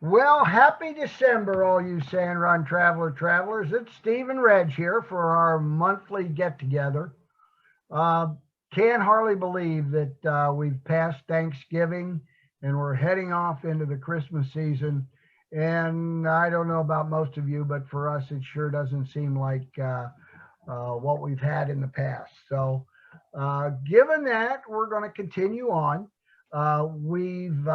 Well, happy December, all you Sand Run travelers. It's Steve and Reg here for our monthly get together. Uh, can hardly believe that we've passed Thanksgiving and we're heading off into the Christmas season. And I don't know about most of you, but for us, it sure doesn't seem like what we've had in the past. So, given that, we're going to continue on. We've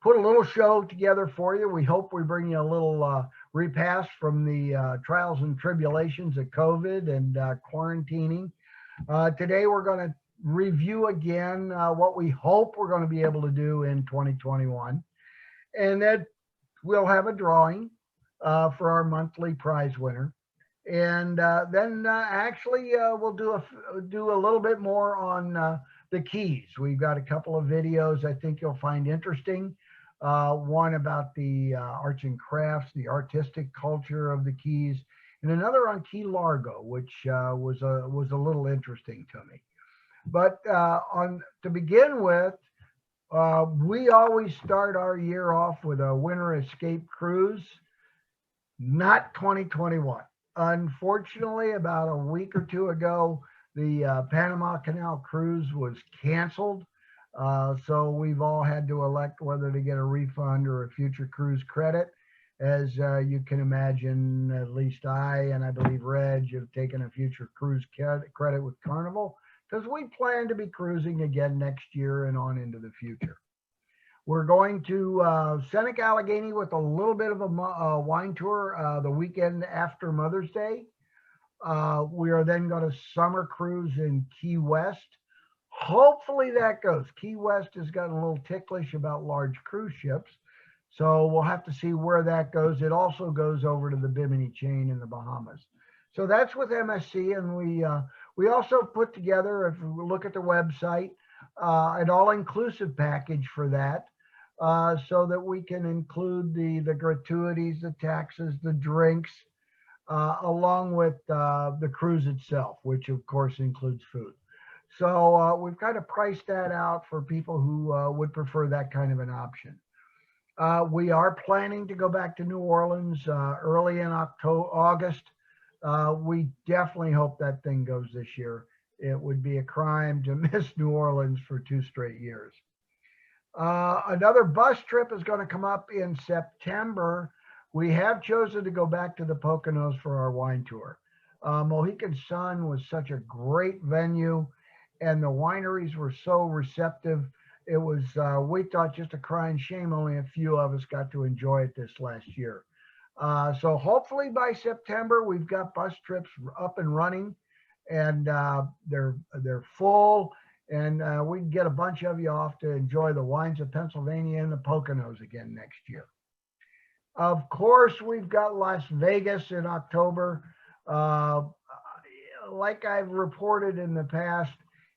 put a little show together for you. We hope we bring you a little repass from the trials and tribulations of COVID and quarantining. Today, we're going to review again what we hope we're going to be able to do in 2021. And then we'll have a drawing for our monthly prize winner. And then actually we'll do a little bit more on the keys. We've got a couple of videos I think you'll find interesting. One about the arts and crafts, the artistic culture of the keys, and another on Key Largo, which was a little interesting to me. But on to begin with, we always start our year off with a winter escape cruise. Not 2021. Unfortunately, about a week or two ago, the Panama Canal cruise was canceled. So we've all had to elect whether to get a refund or a future cruise credit. As you can imagine, at least I and I believe Reg have taken a future cruise credit with Carnival because we plan to be cruising again next year and on into the future. We're going to Seneca Allegheny with a little bit of a wine tour the weekend after Mother's Day. We are then going to summer cruise in Key West. Hopefully that goes. Key West has gotten a little ticklish about large cruise ships. So we'll have to see where that goes. It also goes over to the Bimini chain in the Bahamas. So that's with MSC. And we also put together, if we look at the website, an all-inclusive package for that. So that we can include the gratuities, the taxes, the drinks, along with the cruise itself, which of course includes food. So we've kind of priced that out for people who would prefer that kind of an option. We are planning to go back to New Orleans early in August. We definitely hope that thing goes this year. It would be a crime to miss New Orleans for 2 straight years. Another bus trip is going to come up in September. We have chosen to go back to the Poconos for our wine tour. Mohegan Sun was such a great venue, and the wineries were so receptive. It was, we thought, just a crying shame only a few of us got to enjoy it this last year. So hopefully by September, we've got bus trips up and running, and they're full. And we can get a bunch of you off to enjoy the wines of Pennsylvania and the Poconos again next year. Of course, we've got Las Vegas in October. Like I've reported in the past,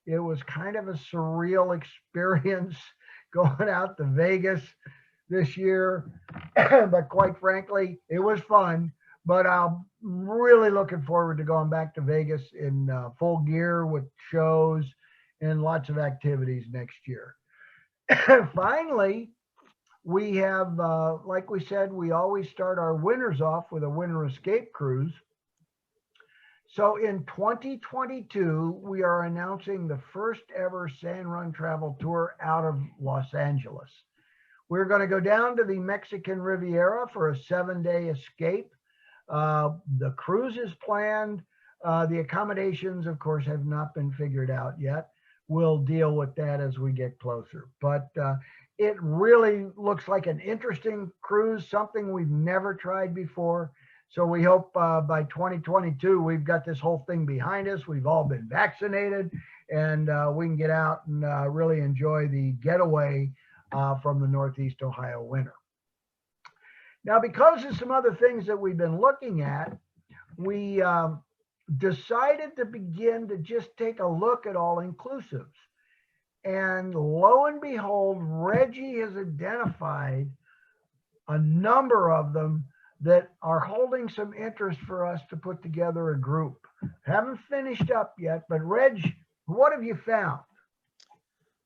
it was kind of a surreal experience going out to Vegas this year. But quite frankly, it was fun. But I'm really looking forward to going back to Vegas in full gear with shows and lots of activities next year. Finally, we have, like we said, we always start our winters off with a winter escape cruise. So in 2022, we are announcing the first ever Sand Run travel tour out of Los Angeles. We're going to go down to the Mexican Riviera for a 7-day escape. The cruise is planned. The accommodations, of course, have not been figured out yet. We'll deal with that as we get closer. But it really looks like an interesting cruise, something we've never tried before. So we hope by 2022, we've got this whole thing behind us. We've all been vaccinated, and we can get out and really enjoy the getaway from the Northeast Ohio winter. Now, because of some other things that we've been looking at, we decided to begin to just take a look at all inclusives. And lo and behold, Reggie has identified a number of them that are holding some interest for us to put together a group. Haven't finished up yet, but Reg, what have you found?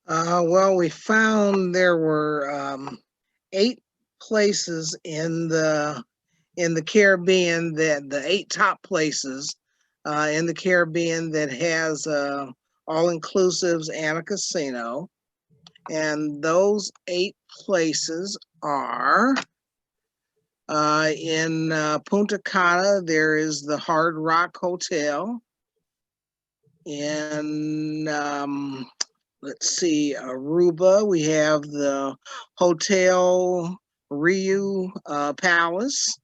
Well, we found there were 8 places in the Caribbean, that the 8 top places in the Caribbean that has all-inclusives and a casino. And those 8 places are in Punta Cana, there is the Hard Rock Hotel. In, let's see, Aruba, we have the Hotel Rio Palace.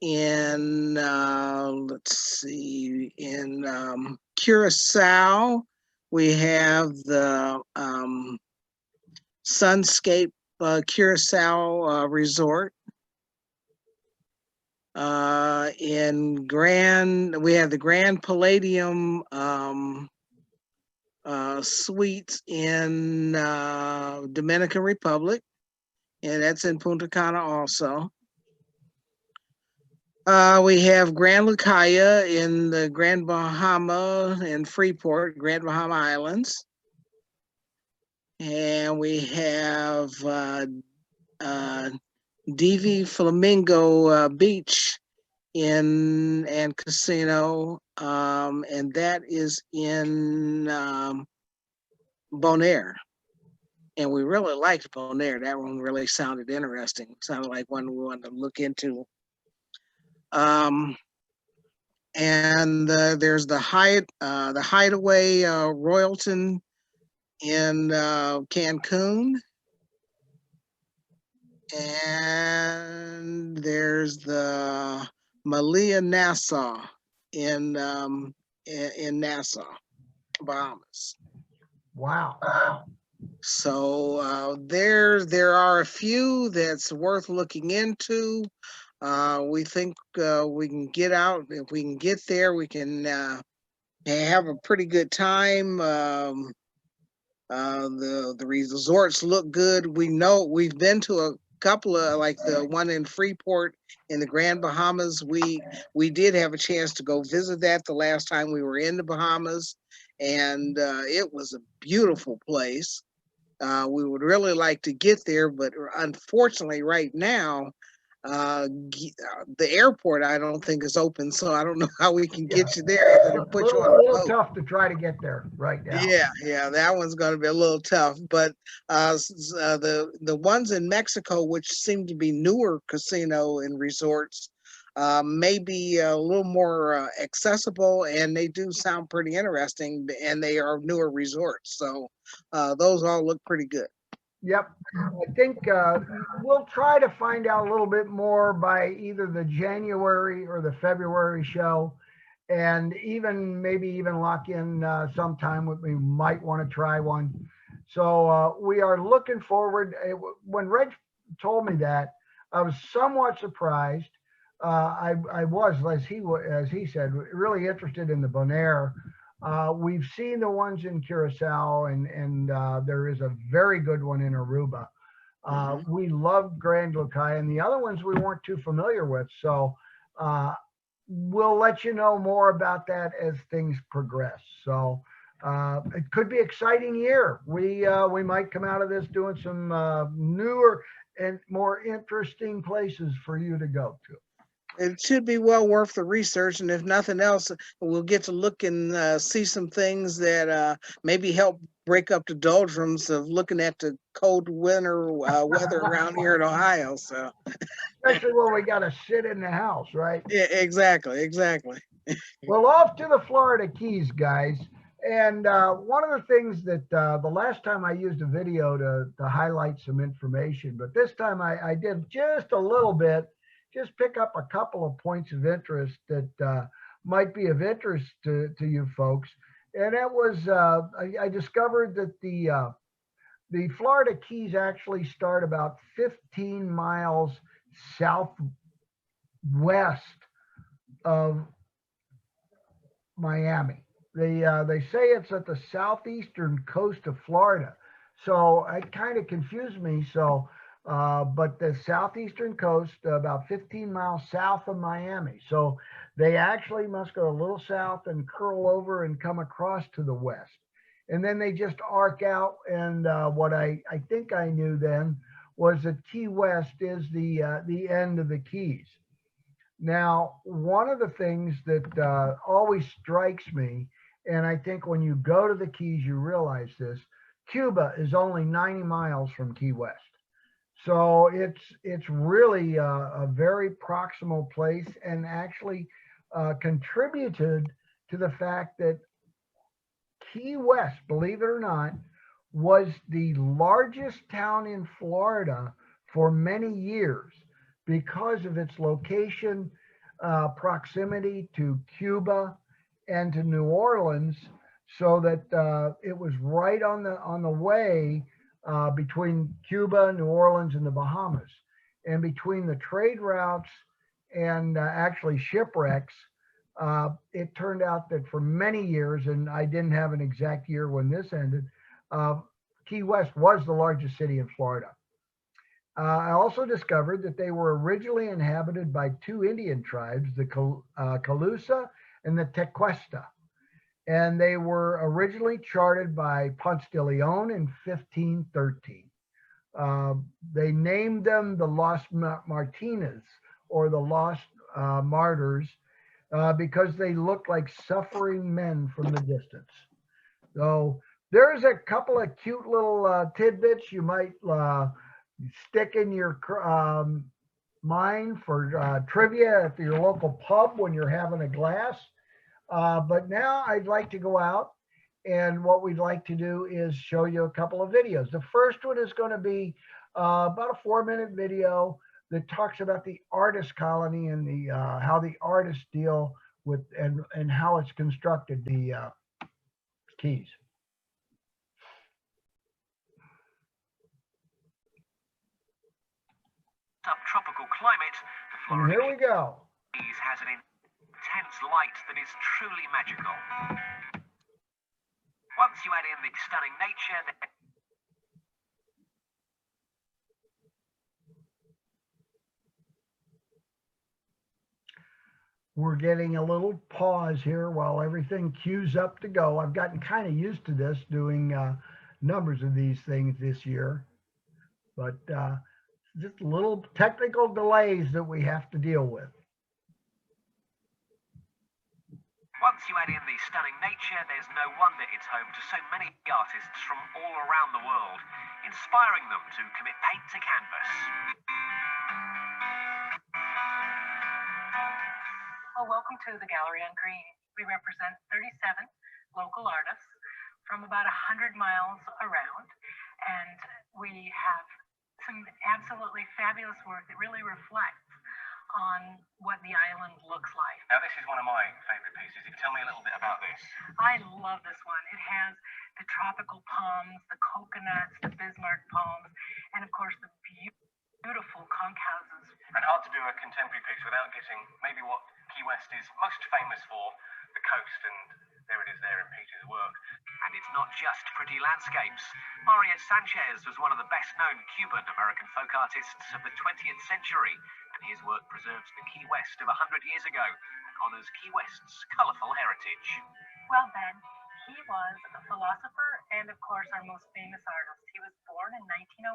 In, let's see, in Curacao, we have the Sunscape Curacao Resort. In we have the Grand Palladium Suites in Dominican Republic, and that's in Punta Cana also. We have Grand Lucaya in the Grand Bahama in Freeport, Grand Bahama Islands. And we have DV Flamingo Beach and casino, and that is in Bonaire. And we really liked Bonaire. That one really sounded interesting. Sounded like one we wanted to look into. And there's the Hideaway Royalton in Cancun. And there's the Malia Nassau in Nassau, Bahamas. Wow. So there are a few that's worth looking into. We think we can get out. If we can get there, we can have a pretty good time. The resorts look good. We know we've been to a couple of, like the one in Freeport in the Grand Bahamas. We did have a chance to go visit that the last time we were in the Bahamas, and it was a beautiful place. We would really like to get there, but unfortunately right now, the airport I don't think is open, so I don't know how we can get you there other than put you on A a little boat. tough to try to get there right now. Yeah, that one's going to be a little tough. But the ones in Mexico, which seem to be newer casino and resorts, may be a little more accessible, and they do sound pretty interesting, and they are newer resorts. So those all look pretty good. Yep. I think we'll try to find out a little bit more by either the January or the February show, and maybe even lock in sometime when we might want to try one. So we are looking forward. When Reg told me that, I was somewhat surprised. I was, as he said, really interested in the Bonaire. We've seen the ones in Curacao, and there is a very good one in Aruba. We love Grand Lucaya, and the other ones we weren't too familiar with. So we'll let you know more about that as things progress. So it could be an exciting year. We might come out of this doing some newer and more interesting places for you to go to. It should be well worth the research, and if nothing else, we'll get to look and see some things that maybe help break up the doldrums of looking at the cold winter weather around here in Ohio. So, Especially when we got to sit in the house, right? yeah, exactly. Well, off to the Florida Keys, guys. And one of the things that the last time I used a video to highlight some information, but this time I did just a little bit, just pick up a couple of points of interest that might be of interest to you folks. And that was, I discovered that the Florida Keys actually start about 15 miles southwest of Miami. They say it's at the southeastern coast of Florida, so it kind of confused me. So, but the southeastern coast, about 15 miles south of Miami. So they actually must go a little south and curl over and come across to the west, and then they just arc out. And what I think I knew then was that Key West is the end of the Keys. Now, one of the things that always strikes me, and I think when you go to the Keys, you realize this: Cuba is only 90 miles from Key West. So it's really a very proximal place, and actually contributed to the fact that Key West, believe it or not, was the largest town in Florida for many years because of its location, proximity to Cuba and to New Orleans, so that it was right on the way between Cuba, New Orleans, and the Bahamas, and between the trade routes and actually shipwrecks. It turned out that for many years, and I didn't have an exact year when this ended, uh, Key West was the largest city in Florida. I also discovered that they were originally inhabited by two Indian tribes, the Calusa and the Tequesta, and they were originally charted by Ponce de Leon in 1513. Uh, they named them the Los Martinez, or the Lost Martyrs, because they looked like suffering men from the distance. So there's a couple of cute little tidbits you might stick in your mind for trivia at your local pub when you're having a glass. But now I'd like to go out, and what we'd like to do is show you a couple of videos. The first one is going to be about a 4-minute video that talks about the artist colony and the how the artists deal with and how it's constructed, the Keys. Subtropical climate, the And Florida here we go. Keys has an intense light that is truly magical. Once you add in the stunning nature, We're getting a little pause here while everything queues up to go. I've gotten kind of used to this, doing numbers of these things this year, but just little technical delays that we have to deal with. once you add in the stunning nature, there's no wonder it's home to so many artists from all around the world, inspiring them to commit paint to canvas. Well, welcome to the Gallery on Green. We represent 37 local artists from about 100 miles around, and we have some absolutely fabulous work that really reflects on what the island looks like. Now, this is one of my favorite pieces. Tell me a little bit about this. I love this one. It has the tropical palms, the coconuts, the Bismarck palms, and of course the beautiful conch houses. And hard to do a contemporary piece without getting maybe what Key West is most famous for, the coast, and there it is there in Peter's work. And it's not just pretty landscapes. Mario Sanchez was one of the best-known Cuban-American folk artists of the 20th century, and his work preserves the Key West of 100 years ago and honors Key West's colourful heritage. Well, Ben, he was a philosopher and, of course, our most famous artist. He was born in 1908,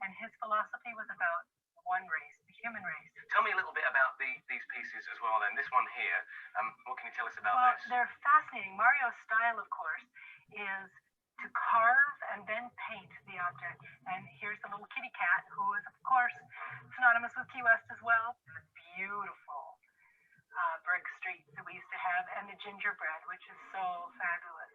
and his philosophy was about one race, the human race. Tell me a little bit about these pieces as well then. This one here, what can you tell us about Well, this? they're fascinating. Mario's style, of course, is to carve and then paint the object. And here's the little kitty cat, who is, of course, synonymous with Key West as well. The beautiful brick streets that we used to have, and the gingerbread, which is so fabulous.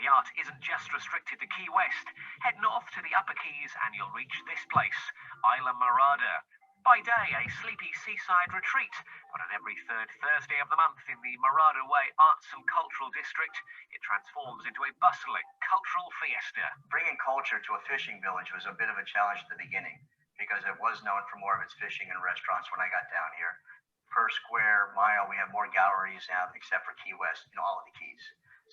The art isn't just restricted to Key West. Head north to the Upper Keys and you'll reach this place, Isla Mirada. By day, a sleepy seaside retreat, but on every third Thursday of the month in the Mirada Way Arts and Cultural District, it transforms into a bustling cultural fiesta. Bringing culture to a fishing village was a bit of a challenge at the beginning because it was known for more of its fishing and restaurants when I got down here. Per square mile, we have more galleries now, except for Key West, in all of the Keys.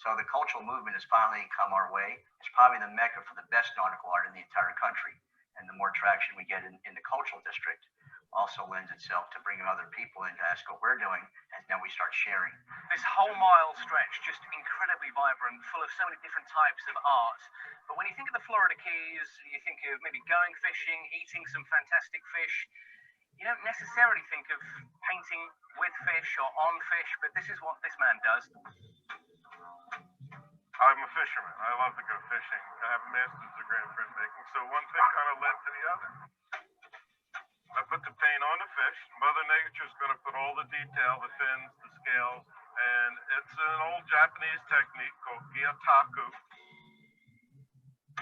So the cultural movement has finally come our way. It's probably the mecca for the best nautical art in the entire country. And the more traction we get in the cultural district also lends itself to bringing other people in to ask what we're doing and and we start sharing. This whole mile stretch, just incredibly vibrant, full of so many different types of art. But when you think of the Florida Keys, you think of maybe going fishing, eating some fantastic fish. You don't necessarily think of painting with fish or on fish, but this is what this man does. I'm a fisherman. I love to go fishing. I have a master's degree in printmaking, so one thing kind of led to the other. I put the paint on the fish. Mother Nature's going to put all the detail, the fins, the scales, and it's an old Japanese technique called gyataku.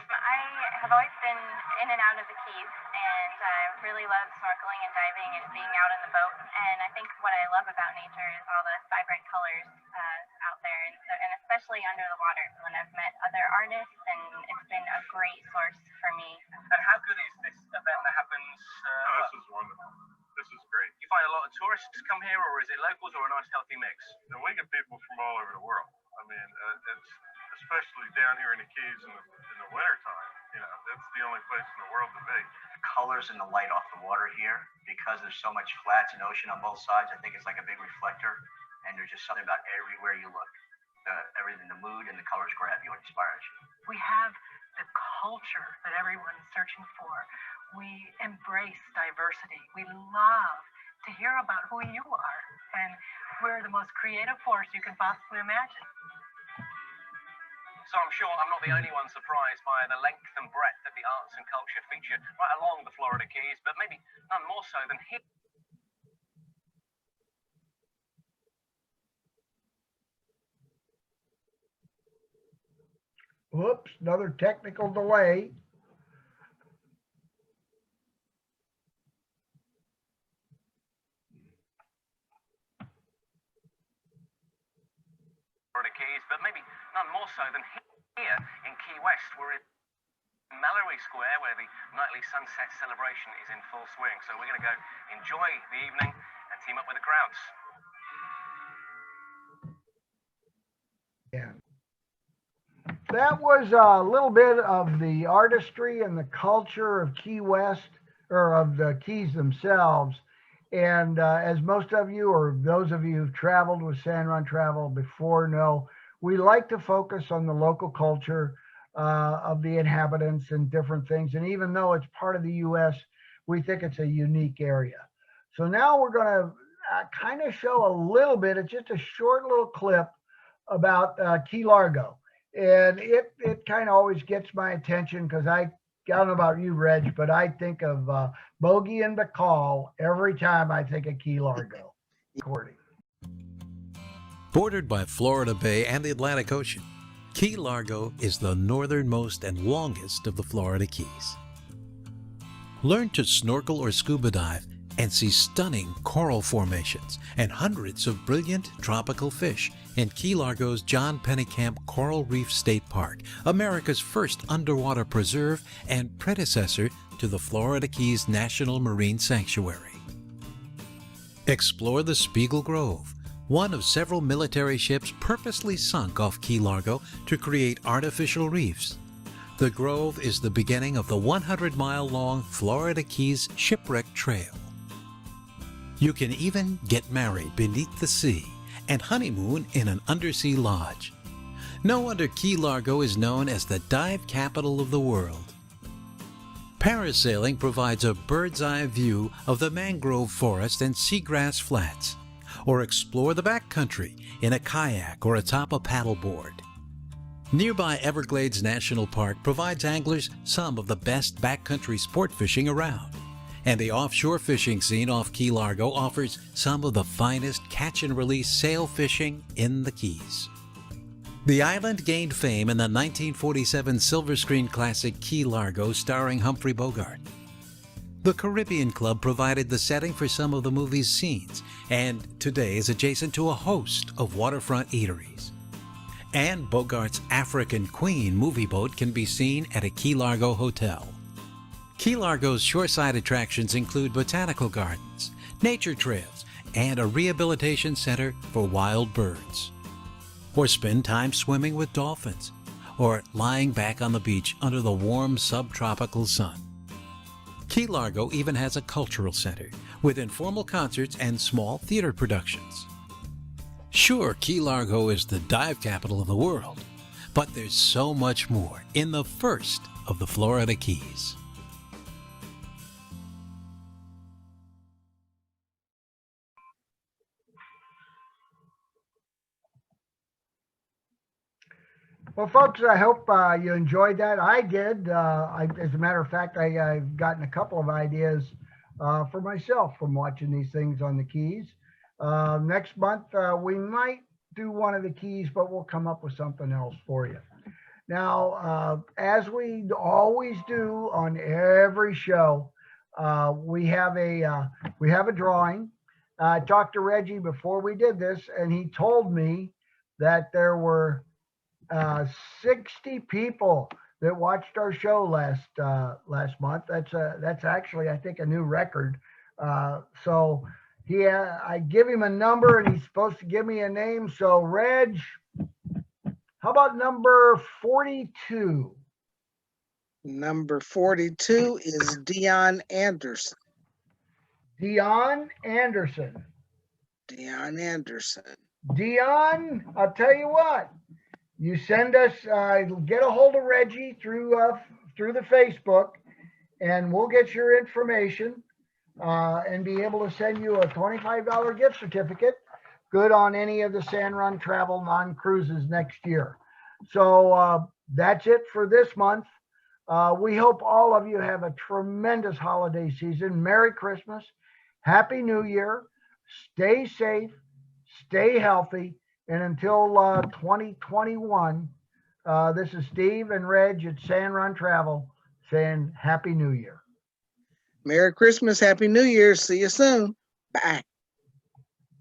I have always been in and out of the Keys, and I really love snorkeling and diving and being out in the boat. And I think what I love about nature is all the vibrant colors out there, and especially under the water. When I've met other artists, and it's been a great source for me. And how good is this event that happens? This is wonderful. This is great. You find a lot of tourists come here, or is it locals, or a nice healthy mix? And we get people from all over the world. I mean, it's especially down here in the Keys in the wintertime. You know, that's the only place in the world to be. The colors and the light off the water here, because there's so much flats and ocean on both sides, I think it's like a big reflector, and there's just something about everywhere you look. Everything, the mood and the colors grab you and inspires you. We have the culture that everyone's searching for. We embrace diversity. We love to hear about who you are, and we're the most creative force you can possibly imagine. So I'm sure I'm not the only one surprised by the length and breadth of the arts and culture featured right along the Florida Keys, but maybe none more so than here. Whoops, another technical delay. Florida Keys, but maybe none more so than here in Key West. We're in Mallory Square, where the nightly sunset celebration is in full swing. So we're going to go enjoy the evening and team up with the crowds. Yeah. That was a little bit of the artistry and the culture of Key West, or of the Keys themselves. And as most of you, or those of you who've traveled with San Run Travel before know, we like to focus on the local culture of the inhabitants and different things. And even though it's part of the U.S., we think it's a unique area. So now we're going to kind of show a little bit, it's just a short little clip about Key Largo. And it kind of always gets my attention because I don't know about you, Reg, but I think of Bogey and Bacall every time I think of Key Largo. Recording. Bordered by Florida Bay and the Atlantic Ocean, Key Largo is the northernmost and longest of the Florida Keys. Learn to snorkel or scuba dive and see stunning coral formations and hundreds of brilliant tropical fish in Key Largo's John Pennekamp Coral Reef State Park, America's first underwater preserve and predecessor to the Florida Keys National Marine Sanctuary. Explore the Spiegel Grove, one of several military ships purposely sunk off Key Largo to create artificial reefs. The Grove is the beginning of the 100-mile-long Florida Keys Shipwreck Trail. You can even get married beneath the sea and honeymoon in an undersea lodge. No wonder Key Largo is known as the dive capital of the world. Parasailing provides a bird's-eye view of the mangrove forest and seagrass flats, or explore the backcountry in a kayak or atop a paddleboard. Nearby Everglades National Park provides anglers some of the best backcountry sport fishing around, and the offshore fishing scene off Key Largo offers some of the finest catch-and-release sail fishing in the Keys. The island gained fame in the 1947 silver screen classic Key Largo starring Humphrey Bogart. The Caribbean Club provided the setting for some of the movie's scenes, and today is adjacent to a host of waterfront eateries. And Bogart's African Queen movie boat can be seen at a Key Largo hotel. Key Largo's shoreside attractions include botanical gardens, nature trails, and a rehabilitation center for wild birds. Or spend time swimming with dolphins, or lying back on the beach under the warm subtropical sun. Key Largo even has a cultural center with informal concerts and small theater productions. Sure, Key Largo is the dive capital of the world, but there's so much more in the first of the Florida Keys. Well, folks, I hope you enjoyed that. I did. As a matter of fact, I've gotten a couple of ideas for myself from watching these things on the Keys. Next month, we might do one of the Keys, but we'll come up with something else for you. Now, as we always do on every show, we have a drawing. I talked to Reggie before we did this, and he told me that there were 60 people that watched our show last month. That's actually, I think, a new record. So I give him a number and he's supposed to give me a name. So Reg, how about number 42? Number 42 is Dion Anderson. Dion Anderson. Dion Anderson. Dion, I'll tell you what. You send us, get a hold of Reggie through the Facebook, and we'll get your information and be able to send you a $25 gift certificate, good on any of the San Run Travel non-cruises next year. So that's it for this month. We hope all of you have a tremendous holiday season. Merry Christmas, Happy New Year, stay safe, stay healthy. And until 2021, this is Steve and Reg at San Run Travel saying Happy New Year. Merry Christmas, Happy New Year. See you soon. Bye.